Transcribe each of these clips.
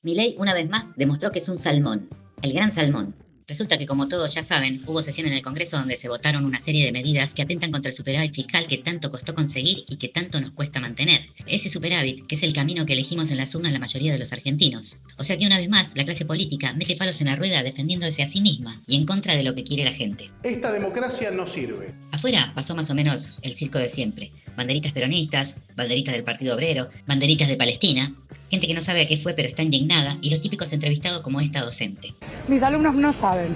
Milei, una vez más, demostró que es un salmón, el gran salmón. Resulta que, como todos ya saben, hubo sesión en el Congreso donde se votaron una serie de medidas que atentan contra el superávit fiscal que tanto costó conseguir y que tanto nos cuesta mantener. Ese superávit, que es el camino que elegimos en las urnas la mayoría de los argentinos. O sea que una vez más, la clase política mete palos en la rueda defendiéndose a sí misma y en contra de lo que quiere la gente. Esta democracia no sirve. Afuera pasó más o menos el circo de siempre. Banderitas peronistas, banderitas del Partido Obrero, banderitas de Palestina, gente que no sabe a qué fue pero está indignada y los típicos entrevistados como esta docente. Mis alumnos no saben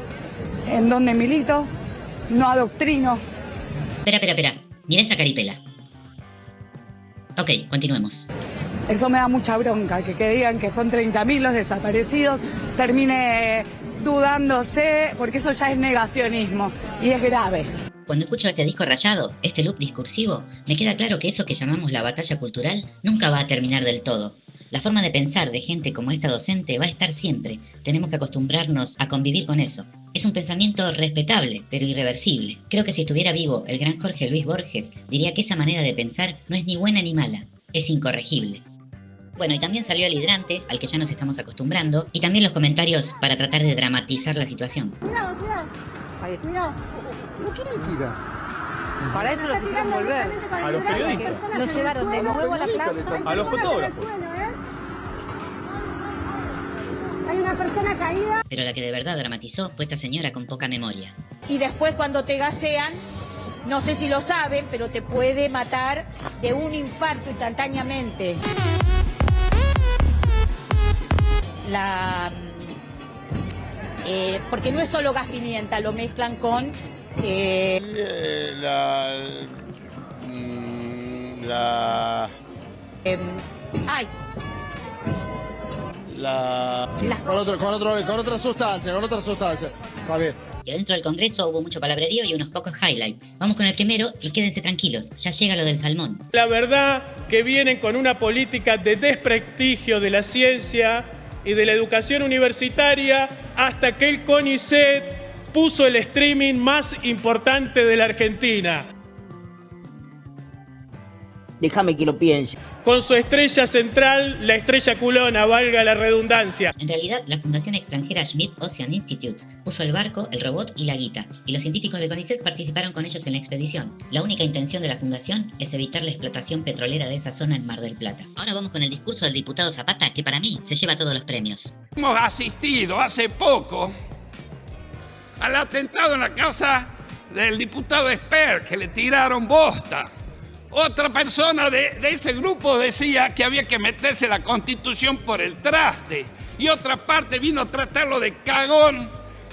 en dónde milito, no adoctrino. Espera. Mira esa caripela. Ok, continuemos. Eso me da mucha bronca, que digan que son 30.000 los desaparecidos, termine dudándose, porque eso ya es negacionismo y es grave. Cuando escucho este disco rayado, este loop discursivo, me queda claro que eso que llamamos la batalla cultural nunca va a terminar del todo. La forma de pensar de gente como esta docente va a estar siempre. Tenemos que acostumbrarnos a convivir con eso. Es un pensamiento respetable, pero irreversible. Creo que si estuviera vivo el gran Jorge Luis Borges, diría que esa manera de pensar no es ni buena ni mala, es incorregible. Bueno, y también salió el hidrante, al que ya nos estamos acostumbrando, y también los comentarios para tratar de dramatizar la situación. Cuidado. ¿Por qué mentira? Para eso los hicieron volver. A los periodistas. Los llevaron de nuevo a la plaza. A los fotógrafos. Hay una persona caída. Pero la que de verdad dramatizó fue esta señora con poca memoria. Y después cuando te gasean, no sé si lo saben, pero te puede matar de un infarto instantáneamente. Porque no es solo gas pimienta, lo mezclan con... Con otra sustancia. Está bien. Y adentro del Congreso hubo mucho palabrerío y unos pocos highlights. Vamos con el primero y quédense tranquilos, ya llega lo del salmón. La verdad que vienen con una política de desprestigio de la ciencia y de la educación universitaria hasta que el CONICET puso el streaming más importante de la Argentina. Déjame que lo piense. Con su estrella central, la estrella culona, valga la redundancia. En realidad, la fundación extranjera Schmidt Ocean Institute puso el barco, el robot y la guita, y los científicos de CONICET participaron con ellos en la expedición. La única intención de la fundación es evitar la explotación petrolera de esa zona en Mar del Plata. Ahora vamos con el discurso del diputado Zapata, que para mí se lleva todos los premios. Hemos asistido hace poco al atentado en la casa del diputado Esper, que le tiraron bosta. Otra persona de ese grupo decía que había que meterse la Constitución por el traste. Y otra parte vino a tratarlo de cagón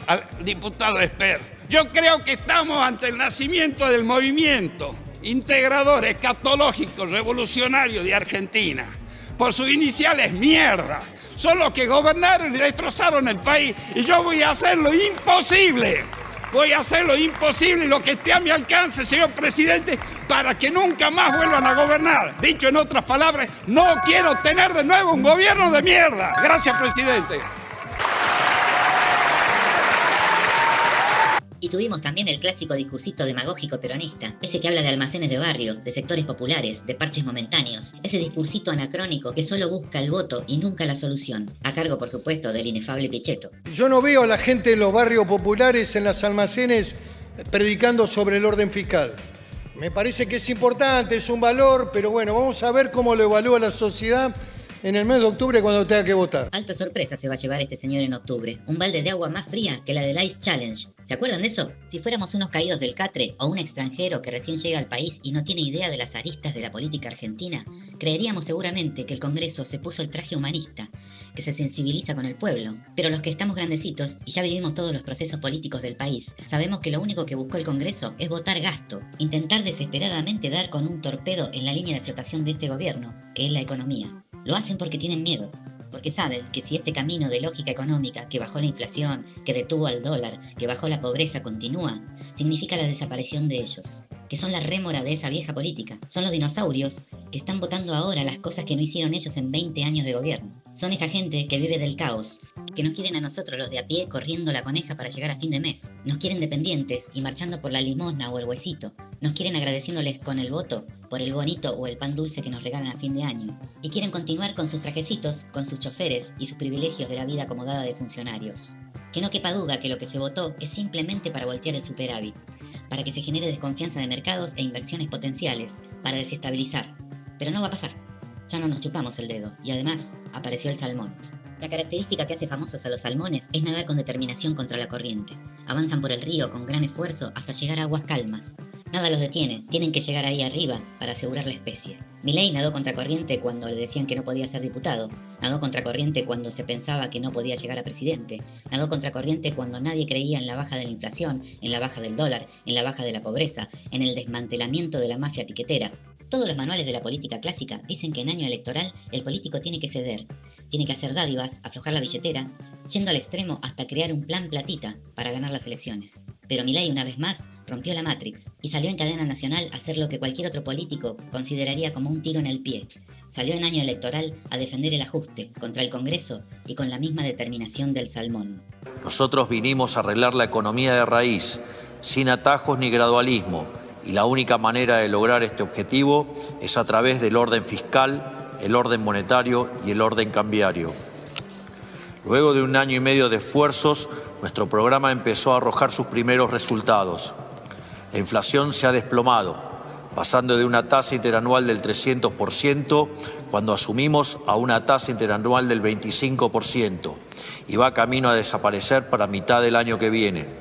al diputado Esper. Yo creo que estamos ante el nacimiento del movimiento integrador, escatológico, revolucionario de Argentina. Por sus iniciales, mierda. Son los que gobernaron y destrozaron el país. Y yo voy a hacer lo imposible. Voy a hacer lo imposible y lo que esté a mi alcance, señor presidente, para que nunca más vuelvan a gobernar. Dicho en otras palabras, no quiero tener de nuevo un gobierno de mierda. Gracias, presidente. Y tuvimos también el clásico discursito demagógico peronista, ese que habla de almacenes de barrio, de sectores populares, de parches momentáneos, ese discursito anacrónico que solo busca el voto y nunca la solución, a cargo por supuesto del inefable Pichetto. Yo no veo a la gente en los barrios populares, en las almacenes, predicando sobre el orden fiscal. Me parece que es importante, es un valor, pero bueno, vamos a ver cómo lo evalúa la sociedad en el mes de octubre cuando tenga que votar. Alta sorpresa se va a llevar este señor en octubre. Un balde de agua más fría que la del Ice Challenge. ¿Se acuerdan de eso? Si fuéramos unos caídos del catre o un extranjero que recién llega al país y no tiene idea de las aristas de la política argentina, creeríamos seguramente que el Congreso se puso el traje humanista, que se sensibiliza con el pueblo. Pero los que estamos grandecitos y ya vivimos todos los procesos políticos del país, sabemos que lo único que buscó el Congreso es votar gasto, intentar desesperadamente dar con un torpedo en la línea de flotación de este gobierno, que es la economía. Lo hacen porque tienen miedo, porque saben que si este camino de lógica económica que bajó la inflación, que detuvo al dólar, que bajó la pobreza continúa, significa la desaparición de ellos, que son la rémora de esa vieja política. Son los dinosaurios que están votando ahora las cosas que no hicieron ellos en 20 años de gobierno. Son esta gente que vive del caos, que nos quieren a nosotros los de a pie corriendo la coneja para llegar a fin de mes. Nos quieren dependientes y marchando por la limosna o el huesito. Nos quieren agradeciéndoles con el voto por el bonito o el pan dulce que nos regalan a fin de año. Y quieren continuar con sus trajecitos, con sus choferes y sus privilegios de la vida acomodada de funcionarios. Que no quepa duda que lo que se votó es simplemente para voltear el superávit, para que se genere desconfianza de mercados e inversiones potenciales, para desestabilizar. Pero no va a pasar. Ya no nos chupamos el dedo, y además apareció el salmón. La característica que hace famosos a los salmones es nadar con determinación contra la corriente. Avanzan por el río con gran esfuerzo hasta llegar a aguas calmas. Nada los detiene, tienen que llegar ahí arriba para asegurar la especie. Milei nadó contracorriente cuando le decían que no podía ser diputado, nadó contracorriente cuando se pensaba que no podía llegar a presidente, nadó contracorriente cuando nadie creía en la baja de la inflación, en la baja del dólar, en la baja de la pobreza, en el desmantelamiento de la mafia piquetera. Todos los manuales de la política clásica dicen que en año electoral el político tiene que ceder, tiene que hacer dádivas, aflojar la billetera, yendo al extremo hasta crear un plan platita para ganar las elecciones. Pero Milei una vez más rompió la Matrix y salió en cadena nacional a hacer lo que cualquier otro político consideraría como un tiro en el pie. Salió en año electoral a defender el ajuste contra el Congreso y con la misma determinación del salmón. Nosotros vinimos a arreglar la economía de raíz, sin atajos ni gradualismo, y la única manera de lograr este objetivo es a través del orden fiscal, el orden monetario y el orden cambiario. Luego de 1 año y medio de esfuerzos, nuestro programa empezó a arrojar sus primeros resultados. La inflación se ha desplomado, pasando de una tasa interanual del 300% cuando asumimos a una tasa interanual del 25% y va camino a desaparecer para mitad del año que viene.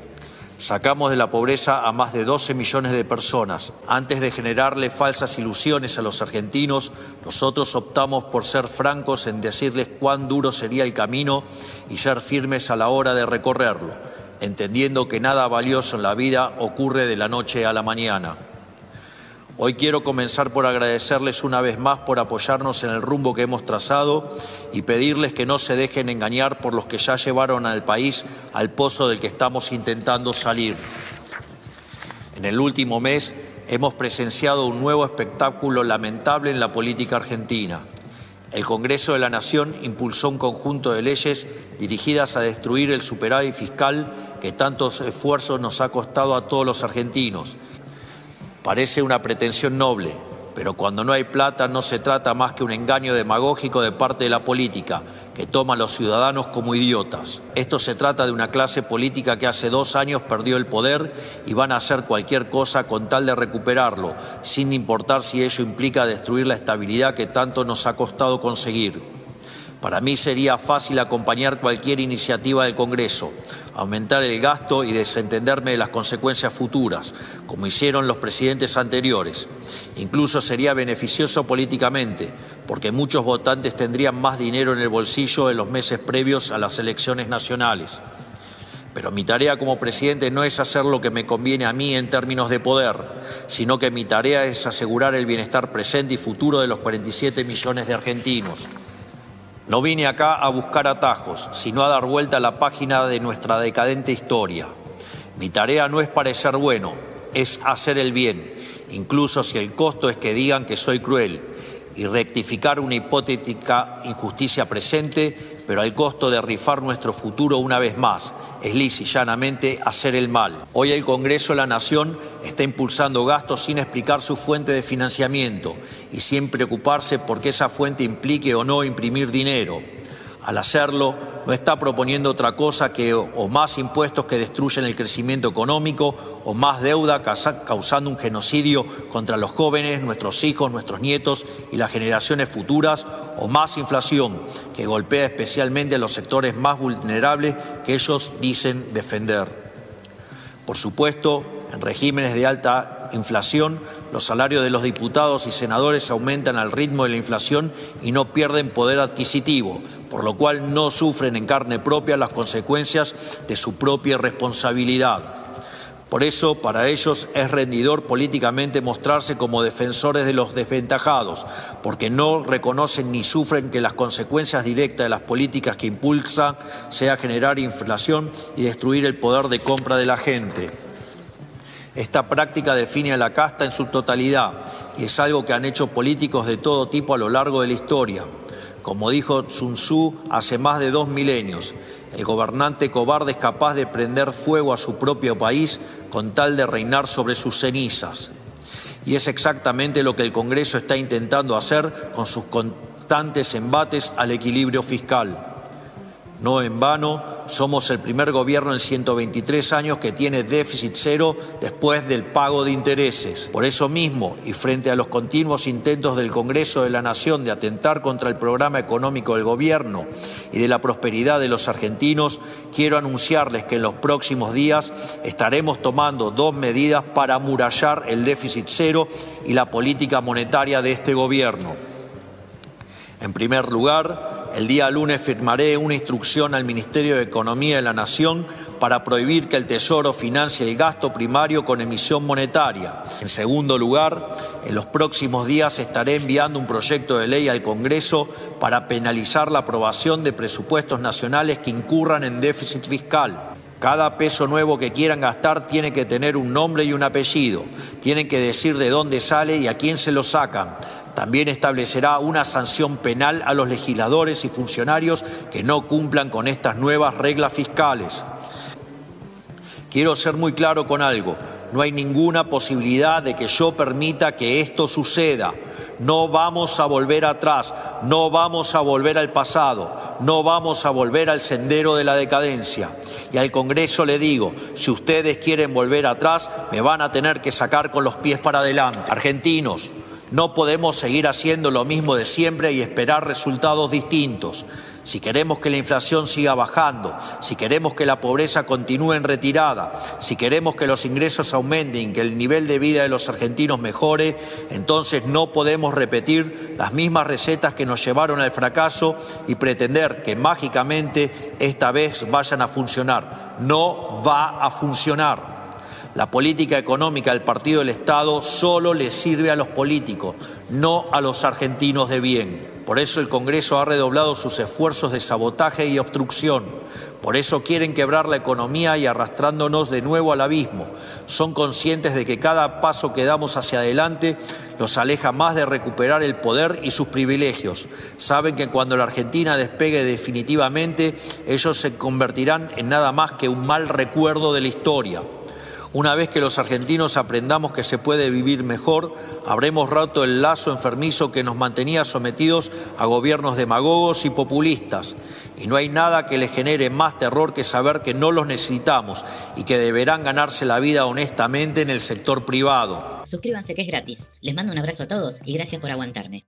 Sacamos de la pobreza a más de 12 millones de personas. Antes de generarle falsas ilusiones a los argentinos, nosotros optamos por ser francos en decirles cuán duro sería el camino y ser firmes a la hora de recorrerlo, entendiendo que nada valioso en la vida ocurre de la noche a la mañana. Hoy quiero comenzar por agradecerles una vez más por apoyarnos en el rumbo que hemos trazado y pedirles que no se dejen engañar por los que ya llevaron al país al pozo del que estamos intentando salir. En el último mes hemos presenciado un nuevo espectáculo lamentable en la política argentina. El Congreso de la Nación impulsó un conjunto de leyes dirigidas a destruir el superávit fiscal que tantos esfuerzos nos ha costado a todos los argentinos. Parece una pretensión noble, pero cuando no hay plata no se trata más que un engaño demagógico de parte de la política, que toma a los ciudadanos como idiotas. Esto se trata de una clase política que hace 2 años perdió el poder y van a hacer cualquier cosa con tal de recuperarlo, sin importar si ello implica destruir la estabilidad que tanto nos ha costado conseguir. Para mí sería fácil acompañar cualquier iniciativa del Congreso, aumentar el gasto y desentenderme de las consecuencias futuras, como hicieron los presidentes anteriores. Incluso sería beneficioso políticamente, porque muchos votantes tendrían más dinero en el bolsillo en los meses previos a las elecciones nacionales. Pero mi tarea como presidente no es hacer lo que me conviene a mí en términos de poder, sino que mi tarea es asegurar el bienestar presente y futuro de los 47 millones de argentinos. No vine acá a buscar atajos, sino a dar vuelta a la página de nuestra decadente historia. Mi tarea no es parecer bueno, es hacer el bien, incluso si el costo es que digan que soy cruel, y rectificar una hipotética injusticia presente, pero al costo de rifar nuestro futuro una vez más, es lisa y llanamente hacer el mal. Hoy el Congreso de la Nación está impulsando gastos sin explicar su fuente de financiamiento y sin preocuparse por que esa fuente implique o no imprimir dinero. Al hacerlo, no está proponiendo otra cosa que o más impuestos que destruyen el crecimiento económico o más deuda causando un genocidio contra los jóvenes, nuestros hijos, nuestros nietos y las generaciones futuras, o más inflación que golpea especialmente a los sectores más vulnerables que ellos dicen defender. Por supuesto, en regímenes de alta inflación, los salarios de los diputados y senadores aumentan al ritmo de la inflación y no pierden poder adquisitivo, por lo cual no sufren en carne propia las consecuencias de su propia responsabilidad. Por eso, para ellos es rendidor políticamente mostrarse como defensores de los desventajados, porque no reconocen ni sufren que las consecuencias directas de las políticas que impulsan sea generar inflación y destruir el poder de compra de la gente. Esta práctica define a la casta en su totalidad y es algo que han hecho políticos de todo tipo a lo largo de la historia. Como dijo Sun Tzu hace más de 2 milenios, el gobernante cobarde es capaz de prender fuego a su propio país con tal de reinar sobre sus cenizas. Y es exactamente lo que el Congreso está intentando hacer con sus constantes embates al equilibrio fiscal. No en vano, somos el primer gobierno en 123 años que tiene déficit cero después del pago de intereses. Por eso mismo, y frente a los continuos intentos del Congreso de la Nación de atentar contra el programa económico del gobierno y de la prosperidad de los argentinos, quiero anunciarles que en los próximos días estaremos tomando 2 medidas para amurallar el déficit cero y la política monetaria de este gobierno. En primer lugar, el día lunes firmaré una instrucción al Ministerio de Economía de la Nación para prohibir que el Tesoro financie el gasto primario con emisión monetaria. En segundo lugar, en los próximos días estaré enviando un proyecto de ley al Congreso para penalizar la aprobación de presupuestos nacionales que incurran en déficit fiscal. Cada peso nuevo que quieran gastar tiene que tener un nombre y un apellido. Tienen que decir de dónde sale y a quién se lo sacan. También establecerá una sanción penal a los legisladores y funcionarios que no cumplan con estas nuevas reglas fiscales. Quiero ser muy claro con algo. No hay ninguna posibilidad de que yo permita que esto suceda. No vamos a volver atrás, no vamos a volver al pasado, no vamos a volver al sendero de la decadencia. Y al Congreso le digo, si ustedes quieren volver atrás, me van a tener que sacar con los pies para adelante. Argentinos, no podemos seguir haciendo lo mismo de siempre y esperar resultados distintos. Si queremos que la inflación siga bajando, si queremos que la pobreza continúe en retirada, si queremos que los ingresos aumenten y que el nivel de vida de los argentinos mejore, entonces no podemos repetir las mismas recetas que nos llevaron al fracaso y pretender que mágicamente esta vez vayan a funcionar. No va a funcionar. La política económica del Partido del Estado solo le sirve a los políticos, no a los argentinos de bien. Por eso el Congreso ha redoblado sus esfuerzos de sabotaje y obstrucción. Por eso quieren quebrar la economía y arrastrándonos de nuevo al abismo. Son conscientes de que cada paso que damos hacia adelante los aleja más de recuperar el poder y sus privilegios. Saben que cuando la Argentina despegue definitivamente, ellos se convertirán en nada más que un mal recuerdo de la historia. Una vez que los argentinos aprendamos que se puede vivir mejor, habremos roto el lazo enfermizo que nos mantenía sometidos a gobiernos demagogos y populistas. Y no hay nada que les genere más terror que saber que no los necesitamos y que deberán ganarse la vida honestamente en el sector privado. Suscríbanse que es gratis. Les mando un abrazo a todos y gracias por aguantarme.